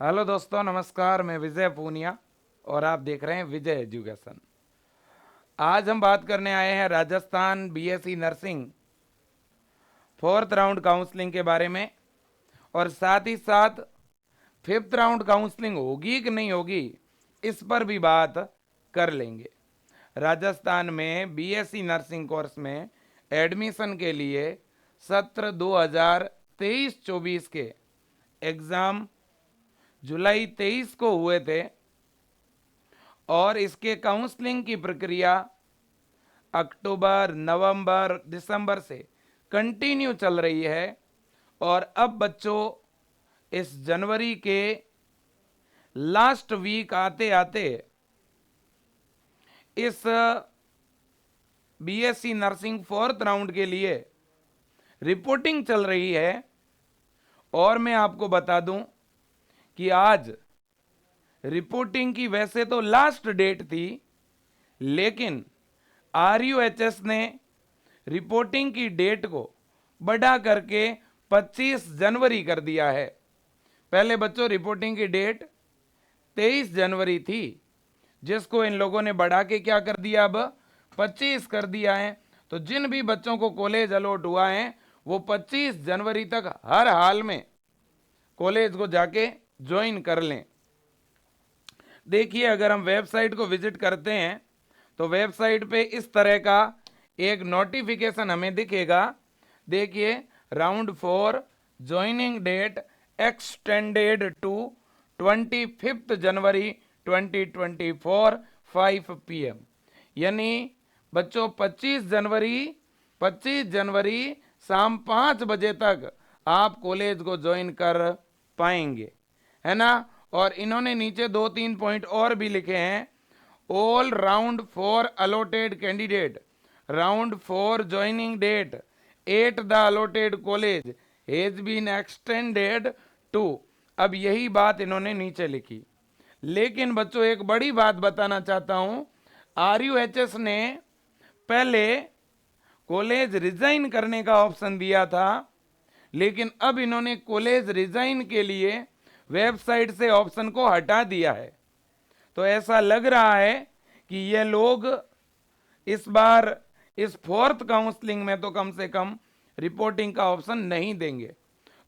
Hello दोस्तों, नमस्कार। मैं विजय पूनिया और आप देख रहे हैं विजय एजुकेशन। आज हम बात करने आए हैं Rajasthan BSc nursing fourth round counselling के बारे में, और साथ ही साथ फिफ्थ राउंड काउंसलिंग होगी कि नहीं होगी इस पर भी बात कर लेंगे। राजस्थान में बीएससी नर्सिंग कोर्स में एडमिशन के लिए सत्र 2023-24 के एग्ज़ाम जुलाई 23 को हुए थे और इसके काउंसलिंग की प्रक्रिया अक्टूबर, नवंबर, दिसंबर से कंटिन्यू चल रही है। और अब बच्चों इस जनवरी के लास्ट वीक आते आते इस बीएससी नर्सिंग फोर्थ राउंड के लिए रिपोर्टिंग चल रही है। और मैं आपको बता दूं कि आज रिपोर्टिंग की वैसे तो लास्ट डेट थी, लेकिन आरयूएचएस ने रिपोर्टिंग की डेट को बढ़ा करके 25 जनवरी कर दिया है। पहले बच्चों रिपोर्टिंग की डेट 23 जनवरी थी, जिसको इन लोगों ने बढ़ा के क्या कर दिया, अब 25 कर दिया है। तो जिन भी बच्चों को कॉलेज अलॉट हुआ है वो 25 जनवरी तक हर हाल में कॉलेज को जाके ज्वाइन कर लें। देखिए, अगर हम वेबसाइट को विजिट करते हैं तो वेबसाइट पे इस तरह का एक नोटिफिकेशन हमें दिखेगा। देखिए, round 4 joining date extended to 25 January 2024 5 PM। यानी बच्चों 25 जनवरी शाम 5 बजे तक आप कॉलेज को ज्वाइन कर पाएंगे, है ना। और इन्होंने नीचे 2-3 पॉइंट और भी लिखे हैं। All round 4 allotted candidate round 4 joining date at the allotted college has been extended to. अब यही बात इन्होंने नीचे लिखी। लेकिन बच्चों एक बड़ी बात बताना चाहता हूं, आरयूएचएस ने पहले कॉलेज रिजाइन करने का ऑप्शन दिया था, लेकिन अब इन्होंने कॉलेज रिजाइन के लिए वेबसाइट से ऑप्शन को हटा दिया है। तो ऐसा लग रहा है कि ये लोग इस बार इस फोर्थ काउंसलिंग में तो कम से कम रिपोर्टिंग का ऑप्शन नहीं देंगे।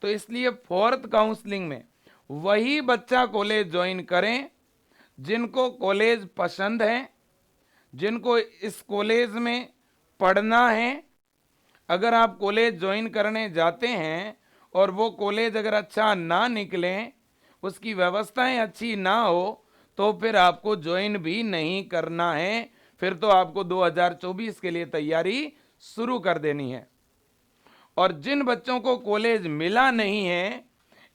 तो इसलिए फोर्थ काउंसलिंग में वही बच्चा कॉलेज ज्वाइन करें जिनको कॉलेज पसंद है, जिनको इस कॉलेज में पढ़ना है। अगर आप कॉलेज ज्वाइन करने जाते हैं और वो कॉलेज अगर अच्छा ना निकले, उसकी व्यवस्थाएं अच्छी ना हो, तो फिर आपको ज्वाइन भी नहीं करना है। फिर तो आपको 2024 के लिए तैयारी शुरू कर देनी है। और जिन बच्चों को कॉलेज मिला नहीं है,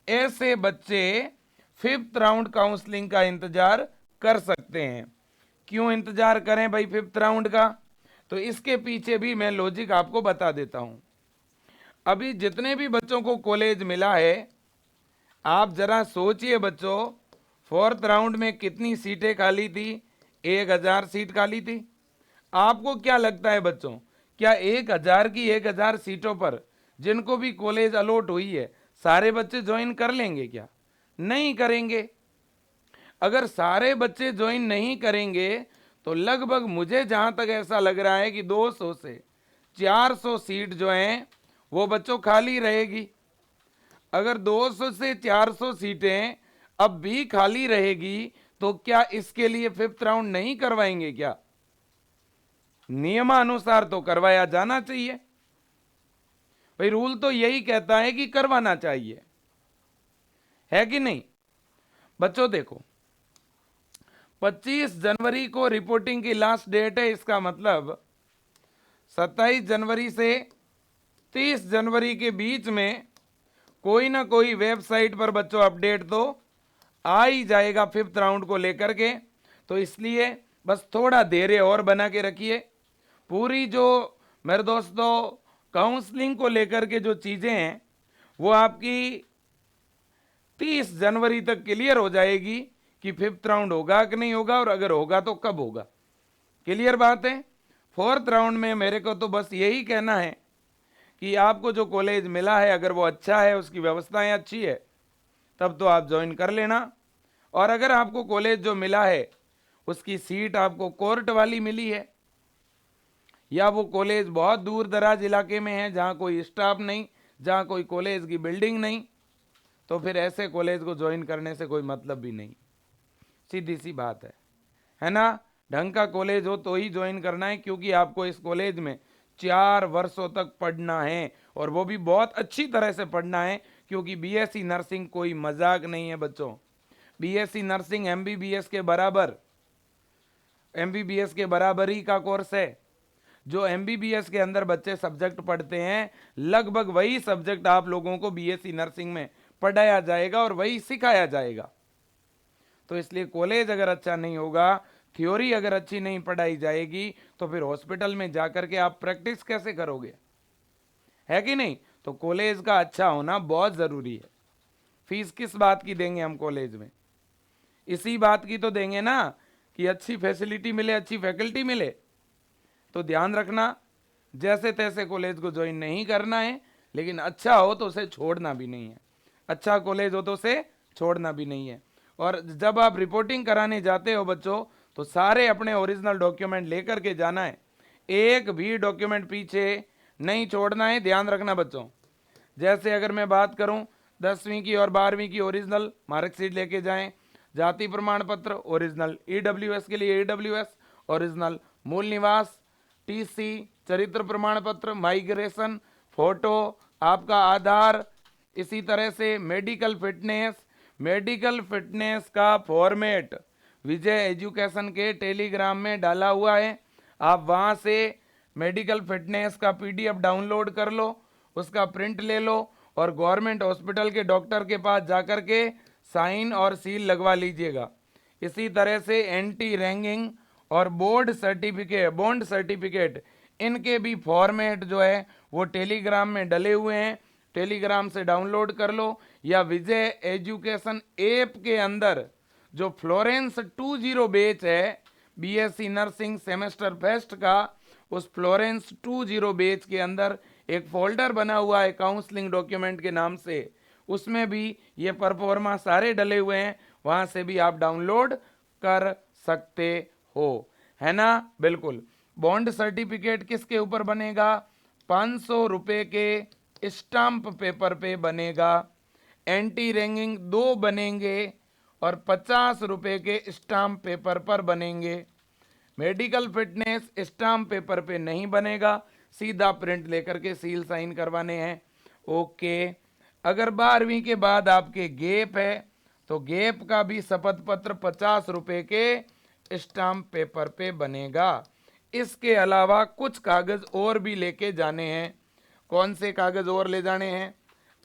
ऐसे बच्चे फिफ्थ राउंड काउंसलिंग का इंतजार कर सकते हैं। क्यों इंतजार करें भाई फिफ्थ राउंड का? तो इसके पीछे भी मैं लॉजिक आपको बता देता हूं। अभी जितने भी बच्चों को कॉलेज मिला है, आप जरा सोचिए बच्चों, फोर्थ राउंड में कितनी सीटें खाली थी? 1000 सीट खाली थी। आपको क्या लगता है बच्चों, क्या 1000 की 1000 सीटों पर जिनको भी कॉलेज अलॉट हुई है सारे बच्चे ज्वाइन कर लेंगे क्या? नहीं करेंगे। अगर सारे बच्चे ज्वाइन नहीं करेंगे तो लगभग मुझे जहां तक ऐसा लग रहा है कि 200 से 400 सीट जो हैं वो बच्चों खाली रहेगी। अगर 200 से 400 सीटें अब भी खाली रहेगी तो क्या इसके लिए फिफ्थ राउंड नहीं करवाएंगे क्या? नियमानुसार तो करवाया जाना चाहिए भाई। रूल तो यही कहता है कि करवाना चाहिए, है कि नहीं बच्चों? देखो, 25 जनवरी को रिपोर्टिंग की लास्ट डेट है। इसका मतलब 27 जनवरी से 30 जनवरी के बीच में कोई ना कोई वेबसाइट पर बच्चों अपडेट तो आ ही जाएगा फिफ्थ राउंड को लेकर के। तो इसलिए बस थोड़ा धैर्य और बना के रखिए। पूरी जो मेरे दोस्तों काउंसलिंग को लेकर के जो चीज़ें हैं वो आपकी 30 जनवरी तक क्लियर हो जाएगी कि फिफ्थ राउंड होगा कि नहीं होगा, और अगर होगा तो कब होगा। क्लियर बात है। फोर्थ राउंड में मेरे को तो बस यही कहना है कि आपको जो कॉलेज मिला है अगर वो अच्छा है, उसकी व्यवस्थाएं अच्छी है, तब तो आप ज्वाइन कर लेना। और अगर आपको कॉलेज जो मिला है उसकी सीट आपको कोर्ट वाली मिली है, या वो कॉलेज बहुत दूर दराज इलाके में है जहाँ कोई स्टाफ नहीं, जहाँ कोई कॉलेज की बिल्डिंग नहीं, तो फिर ऐसे कॉलेज को ज्वाइन करने से कोई मतलब भी नहीं। सीधी सी बात है ना। ढंग का कॉलेज हो तो ही ज्वाइन करना है, क्योंकि आपको इस कॉलेज में 4 वर्षों तक पढ़ना है, और वो भी बहुत अच्छी तरह से पढ़ना है, क्योंकि बीएससी नर्सिंग कोई मजाक नहीं है बच्चों। बीएससी नर्सिंग एमबीबीएस के बराबर ही का कोर्स है। जो एमबीबीएस के अंदर बच्चे सब्जेक्ट पढ़ते हैं, लगभग वही सब्जेक्ट आप लोगों को बीएससी नर्सिंग में पढ़ाया जाएगा और वही सिखाया जाएगा। तो इसलिए कॉलेज अगर अच्छा नहीं होगा, थ्योरी अगर अच्छी नहीं पढ़ाई जाएगी, तो फिर हॉस्पिटल में जाकर के आप प्रैक्टिस कैसे करोगे, है कि नहीं। तो कॉलेज का अच्छा होना बहुत जरूरी है। फीस किस बात की देंगे हम कॉलेज में, इसी बात की तो देंगे ना कि अच्छी फैसिलिटी मिले, अच्छी फैकल्टी मिले। तो ध्यान रखना, जैसे तैसे कॉलेज को ज्वाइन नहीं करना है, लेकिन अच्छा हो तो उसे छोड़ना भी नहीं है। अच्छा कॉलेज हो तो उसे छोड़ना भी नहीं है। और जब आप रिपोर्टिंग कराने जाते हो बच्चों, तो सारे अपने ओरिजिनल डॉक्यूमेंट लेकर के जाना है, एक भी डॉक्यूमेंट पीछे नहीं छोड़ना है। ध्यान रखना बच्चों, जैसे अगर मैं बात करूं 10वीं की और 12वीं की ओरिजिनल मार्कशीट लेके जाएं, जाति प्रमाण पत्र ओरिजिनल, ईडब्ल्यूएस के लिए ईडब्ल्यूएस ओरिजिनल, मूल निवास, टीसी, चरित्र प्रमाण पत्र, माइग्रेशन, फोटो, आपका आधार, इसी तरह से मेडिकल फिटनेस का फॉर्मेट विजय एजुकेशन के टेलीग्राम में डाला हुआ है। आप वहां से मेडिकल फिटनेस का पीडीएफ डाउनलोड कर लो, उसका प्रिंट ले लो, और गवर्नमेंट हॉस्पिटल के डॉक्टर के पास जाकर के साइन और सील लगवा लीजिएगा। इसी तरह से एंटी रैंगिंग और बॉन्ड सर्टिफिकेट इनके भी फॉर्मेट जो है वो टेलीग्राम में डले हुए हैं, टेलीग्राम से डाउनलोड कर लो, या विजय एजुकेशन ऐप के अंदर जो फ्लोरेंस 20 बैच है बीएससी नर्सिंग सेमेस्टर फर्स्ट का, उस फ्लोरेंस 20 बैच के अंदर एक फोल्डर बना हुआ है काउंसलिंग डॉक्यूमेंट के नाम से, उसमें भी ये परफॉर्मा सारे डले हुए हैं, वहां से भी आप डाउनलोड कर सकते हो, है ना। बिल्कुल। बॉन्ड सर्टिफिकेट किसके ऊपर बनेगा, 500 रुपए के स्टाम्प पेपर पे बनेगा। एंटी रैंगिंग 2 बनेंगे और 50 रुपए के स्टाम्प पेपर पर बनेंगे। मेडिकल फिटनेस स्टाम्प पेपर पे नहीं बनेगा, सीधा प्रिंट लेकर के सील साइन करवाने हैं। ओके। अगर 12वीं के बाद आपके गैप है, तो गैप का भी शपथ पत्र 50 रुपए के स्टाम्प पेपर पे बनेगा। इसके अलावा कुछ कागज और भी लेके जाने हैं। कौन से कागज और ले जाने हैं,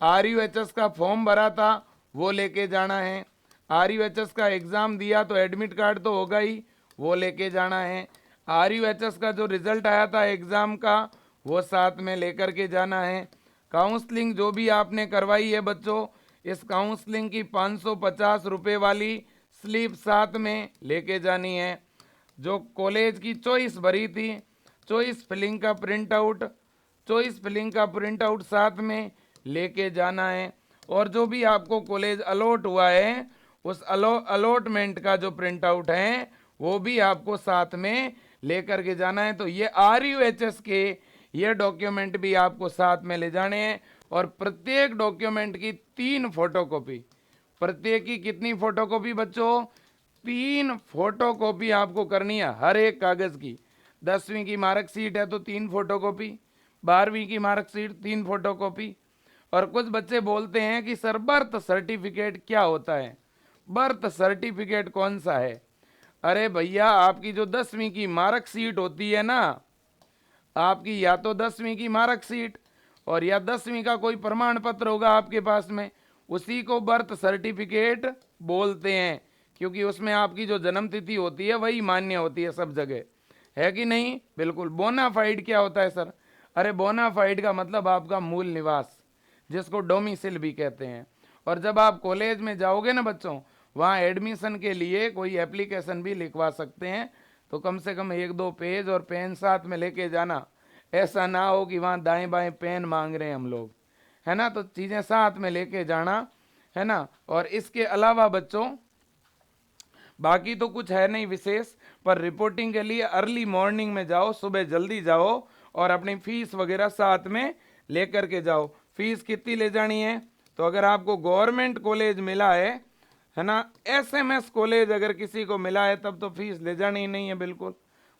आरयूएचएस का फॉर्म भरा था वो लेके जाना है, आरयूएचएस का एग्जाम दिया तो एडमिट कार्ड तो होगा ही, वो लेके जाना है, आरयूएचएस का जो रिजल्ट आया था एग्जाम का वो साथ में लेकर के जाना है। काउंसलिंग जो भी आपने करवाई है बच्चों, इस काउंसलिंग की 550 रुपए वाली स्लिप साथ में लेके जानी है। जो कॉलेज की चॉइस भरी थी, चॉइस फिलिंग का प्रिंट आउट साथ में लेके जाना है। और जो भी आपको कॉलेज अलॉट हुआ है, उस अलॉटमेंट का जो प्रिंट आउट है वो भी आपको साथ में लेकर के जाना है। तो ये आरयूएचएस के ये डॉक्यूमेंट भी आपको साथ में ले जाने हैं, और प्रत्येक डॉक्यूमेंट की 3 फोटोकॉपी, प्रत्येक की कितनी फोटोकॉपी बच्चों, 3 फोटोकॉपी आपको करनी है हर एक कागज की। 10वीं की मार्कशीट है तो 3 फोटोकॉपी, 12वीं की मार्कशीट 3 फोटोकॉपी। और कुछ बच्चे बोलते हैं कि सर बर्थ सर्टिफिकेट क्या होता है, बर्थ सर्टिफिकेट कौन सा है। अरे भैया, आपकी जो 10वीं की मार्कशीट होती है ना, आपकी या तो 10वीं की मार्कशीट और या 10वीं का कोई प्रमाण पत्र होगा आपके पास में, उसी को बर्थ सर्टिफिकेट बोलते हैं, क्योंकि उसमें आपकी जो जन्म तिथि होती है वही मान्य होती है सब जगह, है कि नहीं। बिल्कुल। बोनाफाइड क्या होता है सर, अरे बोनाफाइड का मतलब आपका मूल निवास, जिसको डोमिसिल भी कहते हैं। और जब आप कॉलेज में जाओगे ना बच्चों, वहाँ एडमिशन के लिए कोई एप्लीकेशन भी लिखवा सकते हैं, तो कम से कम 1-2 पेज और पेन साथ में लेके जाना। ऐसा ना हो कि वहाँ दाएं बाएं पेन मांग रहे हैं हम लोग, है ना। तो चीज़ें साथ में लेके जाना, है ना। और इसके अलावा बच्चों बाकी तो कुछ है नहीं विशेष, पर रिपोर्टिंग के लिए अर्ली मॉर्निंग में जाओ, सुबह जल्दी जाओ और अपनी फीस वगैरह साथ में लेकर के जाओ। फीस कितनी ले जानी है, तो अगर आपको गवर्नमेंट कॉलेज मिला है ना, एसएमएस कॉलेज अगर किसी को मिला है तब तो फीस ले जानी ही नहीं है बिल्कुल,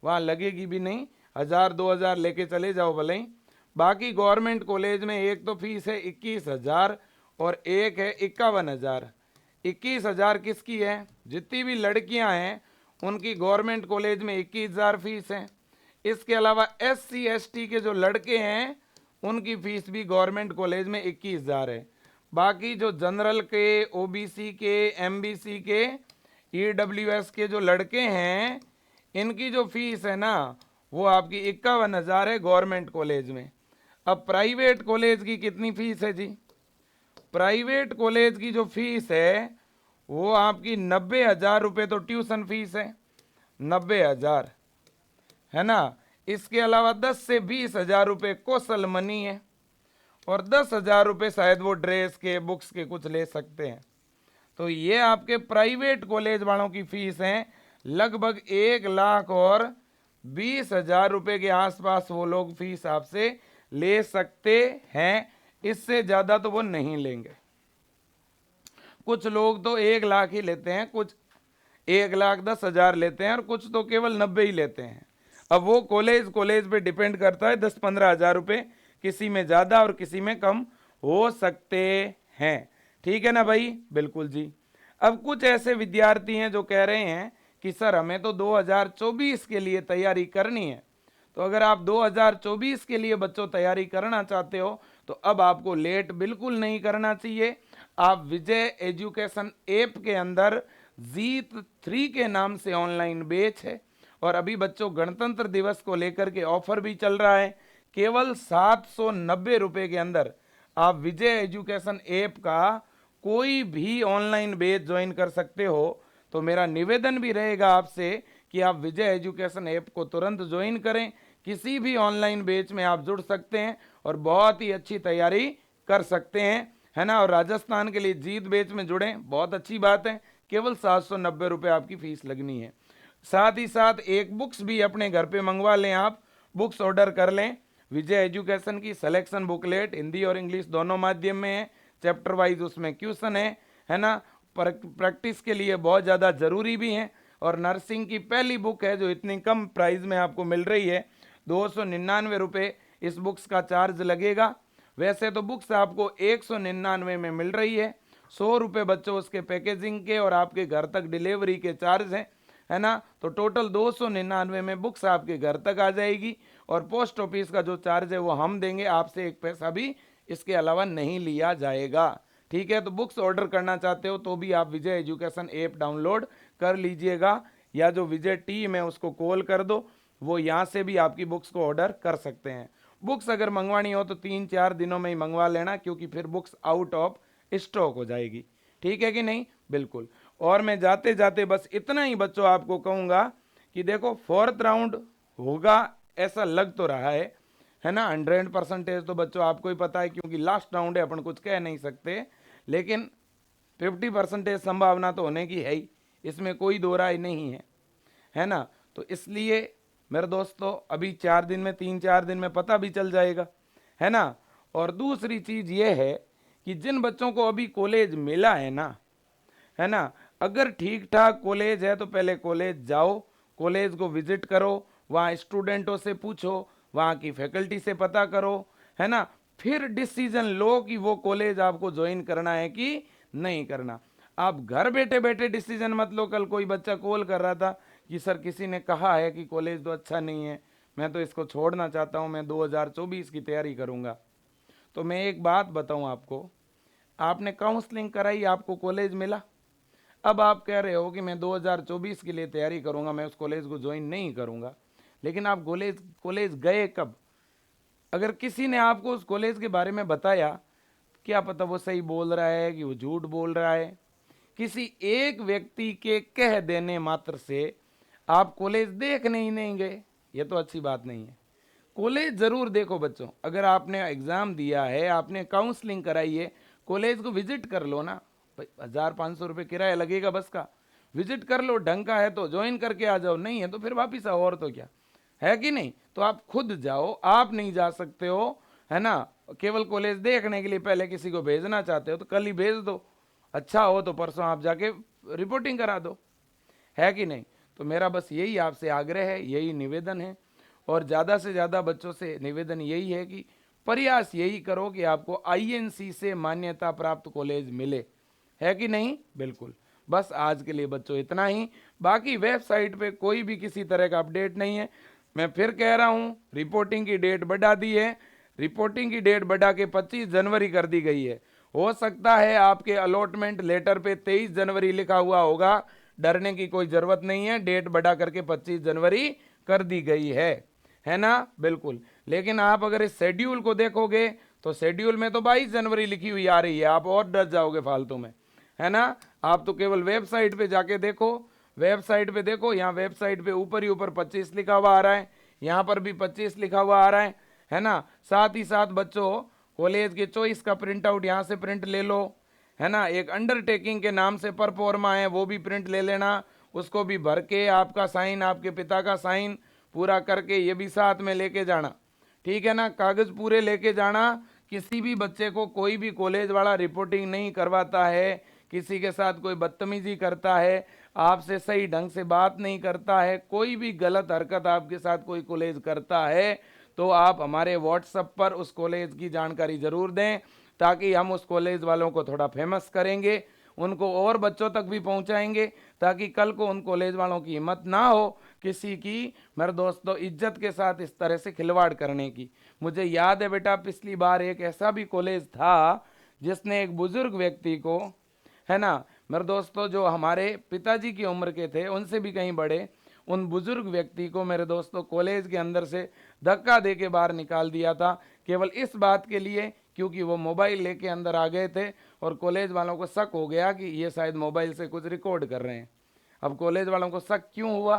वहाँ लगेगी भी नहीं, 1000-2000 लेके चले जाओ भले ही। बाकी गवर्नमेंट कॉलेज में एक तो फीस है 21,000 और एक है 51,000। 21,000 किसकी है, जितनी भी लड़कियां हैं उनकी गवर्नमेंट कॉलेज में 21,000 फीस है। इसके अलावा SC ST के जो लड़के हैं उनकी फीस भी गवर्नमेंट कॉलेज में 21,000 है। बाकी जो जनरल के, OBC के, MBC के, EWS के जो लड़के हैं इनकी जो फीस है ना वो आपकी 51,000 है गवर्नमेंट कॉलेज में। अब प्राइवेट कॉलेज की कितनी फीस है जी, प्राइवेट कॉलेज की जो फीस है वो आपकी 90,000 रुपये तो ट्यूशन फीस है, 90,000 है ना। इसके अलावा 10 से 20,000 रुपये कौशल मनी है और 10,000 रुपये शायद वो ड्रेस के, बुक्स के कुछ ले सकते हैं। तो ये आपके प्राइवेट कॉलेज वालों की फीस है, लगभग 1,20,000 रुपये के आसपास वो लोग फीस आपसे ले सकते हैं, इससे ज़्यादा तो वो नहीं लेंगे। कुछ लोग तो 1,00,000 ही लेते हैं, कुछ 1,10,000 लेते हैं और कुछ तो केवल 90 ही लेते हैं। अब वो कॉलेज पे डिपेंड करता है, 10-15 हज़ार रुपये किसी में ज़्यादा और किसी में कम हो सकते हैं। ठीक है ना भाई, बिल्कुल जी। अब कुछ ऐसे विद्यार्थी हैं जो कह रहे हैं कि सर हमें तो 2024 के लिए तैयारी करनी है। तो अगर आप 2024 के लिए बच्चों तैयारी करना चाहते हो तो अब आपको लेट बिल्कुल नहीं करना चाहिए। आप विजय एजुकेशन ऐप के अंदर जीत 3 के नाम से ऑनलाइन बैच है और अभी बच्चों गणतंत्र दिवस को लेकर के ऑफर भी चल रहा है। केवल 790 रुपये के अंदर आप विजय एजुकेशन ऐप का कोई भी ऑनलाइन बैच ज्वाइन कर सकते हो। तो मेरा निवेदन भी रहेगा आपसे कि आप विजय एजुकेशन ऐप को तुरंत ज्वाइन करें, किसी भी ऑनलाइन बैच में आप जुड़ सकते हैं और बहुत ही अच्छी तैयारी कर सकते हैं, है ना। और राजस्थान के लिए जीत बैच में जुड़ें, बहुत अच्छी बात है। केवल 790 रुपये आपकी फीस लगनी है। साथ ही साथ एक बुक्स भी अपने घर पे मंगवा लें, आप बुक्स ऑर्डर कर लें। विजय एजुकेशन की सिलेक्शन बुकलेट हिंदी और इंग्लिश दोनों माध्यम में है, चैप्टर वाइज उसमें क्वेश्चन है ना। प्रैक्टिस के लिए बहुत ज़्यादा ज़रूरी भी है। और नर्सिंग की पहली बुक है जो इतनी कम प्राइस में आपको मिल रही है, 299 रुपये इस बुक्स का चार्ज लगेगा। वैसे तो बुक्स आपको 199 में मिल रही है, 100 रुपये बच्चों उसके पैकेजिंग के और आपके घर तक डिलीवरी के चार्ज हैं, है ना। तो टोटल 299 में बुक्स आपके घर तक आ जाएगी और पोस्ट ऑफिस का जो चार्ज है वो हम देंगे, आपसे एक पैसा भी इसके अलावा नहीं लिया जाएगा। ठीक है, तो बुक्स ऑर्डर करना चाहते हो तो भी आप विजय एजुकेशन ऐप डाउनलोड कर लीजिएगा या जो विजय टीम है उसको कॉल कर दो, वो यहाँ से भी आपकी बुक्स को ऑर्डर कर सकते हैं। बुक्स अगर मंगवानी हो तो 3-4 दिनों में ही मंगवा लेना, क्योंकि फिर बुक्स आउट ऑफ स्टॉक हो जाएगी। ठीक है कि नहीं, बिल्कुल। और मैं जाते जाते बस इतना ही बच्चों आपको कहूँगा कि देखो 4th राउंड होगा ऐसा लग तो रहा है ना। 100% तो बच्चों आपको ही पता है, क्योंकि लास्ट राउंड है, अपन कुछ कह नहीं सकते, लेकिन 50% संभावना तो होने की है ही, इसमें कोई दो राय नहीं है ना। तो इसलिए मेरे दोस्तों अभी 4 दिन में, 3-4 दिन में पता भी चल जाएगा, है ना। और दूसरी चीज़ ये है कि जिन बच्चों को अभी कॉलेज मिला है ना, अगर ठीक ठाक कॉलेज है तो पहले कॉलेज जाओ, कॉलेज को विजिट करो, वहाँ स्टूडेंटों से पूछो, वहाँ की फैकल्टी से पता करो, है ना। फिर डिसीजन लो कि वो कॉलेज आपको ज्वाइन करना है कि नहीं करना। आप घर बैठे बैठे डिसीजन मत लो। कल कोई बच्चा कॉल कर रहा था कि सर किसी ने कहा है कि कॉलेज तो अच्छा नहीं है, मैं तो इसको छोड़ना चाहता हूँ, मैं 2024 की तैयारी करूँगा। तो मैं एक बात बताऊँ आपको, आपने काउंसलिंग कराई, आपको कॉलेज मिला, अब आप कह रहे हो कि मैं 2024 के लिए तैयारी करूँगा, मैं उस कॉलेज को ज्वाइन नहीं करूँगा। लेकिन आप कॉलेज गए कब? अगर किसी ने आपको उस कॉलेज के बारे में बताया, क्या पता वो सही बोल रहा है कि वो झूठ बोल रहा है। किसी एक व्यक्ति के कह देने मात्र से आप कॉलेज देखने ही नहीं गए, ये तो अच्छी बात नहीं है। कॉलेज ज़रूर देखो बच्चों, अगर आपने एग्ज़ाम दिया है, आपने काउंसलिंग कराई है, कॉलेज को विजिट कर लो ना, भाई 1,000-500 रुपये किराया लगेगा बस का, विजिट कर लो, ढंग का है तो ज्वाइन करके आ जाओ, नहीं है तो फिर वापिस आओ, और तो क्या है कि नहीं। तो आप खुद जाओ, आप नहीं जा सकते हो, है ना, केवल कॉलेज देखने के लिए पहले किसी को भेजना चाहते हो तो कल ही भेज दो, अच्छा हो तो परसों आप जाके रिपोर्टिंग करा दो, है कि नहीं। तो मेरा बस यही आपसे आग्रह है, यही निवेदन है, और ज़्यादा से ज़्यादा बच्चों से निवेदन यही है कि प्रयास यही करो कि आपको आईएनसी से मान्यता प्राप्त कॉलेज मिले, है कि नहीं। बिल्कुल, बस आज के लिए बच्चों इतना ही, बाकी वेबसाइट पे कोई भी किसी तरह का अपडेट नहीं है। मैं फिर कह रहा हूँ, रिपोर्टिंग की डेट बढ़ा दी है, रिपोर्टिंग की डेट बढ़ा के 25 जनवरी कर दी गई है। हो सकता है आपके अलॉटमेंट लेटर पे 23 जनवरी लिखा हुआ होगा, डरने की कोई जरूरत नहीं है, डेट बढ़ा करके 25 जनवरी कर दी गई है ना। बिल्कुल, लेकिन आप अगर इस शेड्यूल को देखोगे तो शेड्यूल में तो 22 जनवरी लिखी हुई आ रही है, आप और डर जाओगे फालतू में, है ना। आप तो केवल वेबसाइट पे जाके देखो, वेबसाइट पे देखो, यहाँ वेबसाइट पे ऊपर ही ऊपर 25 लिखा हुआ आ रहा है, यहाँ पर भी 25 लिखा हुआ आ रहा है ना। साथ ही साथ बच्चों कॉलेज के चॉइस का प्रिंट आउट यहाँ से प्रिंट ले लो, है ना। एक अंडरटेकिंग के नाम से परफॉर्मा है, वो भी प्रिंट ले लेना, उसको भी भर के आपका साइन, आपके पिता का साइन पूरा करके ये भी साथ में लेके जाना, ठीक है ना। कागज पूरे लेके जाना, किसी भी बच्चे को कोई भी कॉलेज वाला रिपोर्टिंग नहीं करवाता है, किसी के साथ कोई बदतमीजी करता है, आपसे सही ढंग से बात नहीं करता है, कोई भी गलत हरकत आपके साथ कोई कॉलेज करता है तो आप हमारे व्हाट्सएप पर उस कॉलेज की जानकारी जरूर दें, ताकि हम उस कॉलेज वालों को थोड़ा फेमस करेंगे, उनको और बच्चों तक भी पहुंचाएंगे, ताकि कल को उन कॉलेज वालों की हिम्मत ना हो किसी की, मेरे दोस्तों, इज्जत के साथ इस तरह से खिलवाड़ करने की। मुझे याद है बेटा, पिछली बार एक ऐसा भी कॉलेज था जिसने एक बुजुर्ग व्यक्ति को, है ना मेरे दोस्तों, जो हमारे पिताजी की उम्र के थे, उनसे भी कहीं बड़े, उन बुजुर्ग व्यक्ति को मेरे दोस्तों कॉलेज के अंदर से धक्का दे के बाहर निकाल दिया था, केवल इस बात के लिए क्योंकि वो मोबाइल लेके अंदर आ गए थे और कॉलेज वालों को शक हो गया कि ये शायद मोबाइल से कुछ रिकॉर्ड कर रहे हैं। अब कॉलेज वालों को शक क्यों हुआ,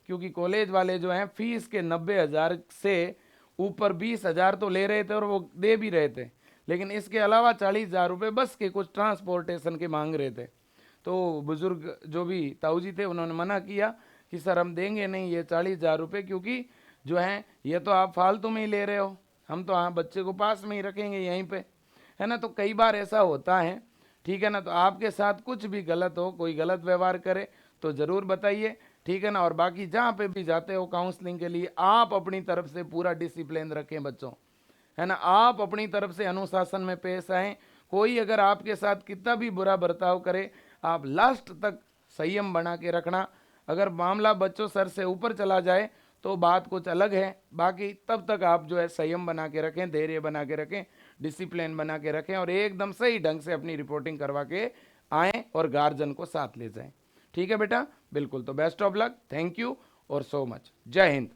क्योंकि कॉलेज वाले जो हैं फीस के 90,000 से ऊपर 20,000 तो ले रहे थे और वो दे भी रहे थे, लेकिन इसके अलावा 40,000 रुपये बस के कुछ ट्रांसपोर्टेशन के मांग रहे थे। तो बुजुर्ग जो भी ताऊ जी थे उन्होंने मना किया कि सर हम देंगे नहीं ये 40,000 रुपये, क्योंकि जो है ये तो आप फालतू में ही ले रहे हो, हम तो हाँ बच्चे को पास में ही रखेंगे यहीं पे, है ना। तो कई बार ऐसा होता है, ठीक है ना। तो आपके साथ कुछ भी गलत हो, कोई गलत व्यवहार करे तो ज़रूर बताइए, ठीक है ना। और बाकी जहाँ पे भी जाते हो काउंसलिंग के लिए, आप अपनी तरफ से पूरा डिसिप्लिन रखें बच्चों, है ना। आप अपनी तरफ से अनुशासन में पेश आएँ, कोई अगर आपके साथ कितना भी बुरा बर्ताव करे, आप लास्ट तक संयम बना के रखना। अगर मामला बच्चों सर से ऊपर चला जाए तो बात कुछ अलग है, बाकी तब तक आप जो है संयम बना के रखें, धैर्य बना के रखें, डिसिप्लिन बना के रखें, और एकदम सही ढंग से अपनी रिपोर्टिंग करवा के आएँ और गार्जियन को साथ ले जाएं, ठीक है बेटा। बिल्कुल, तो best of luck, thank you और सो मच, जय हिंद।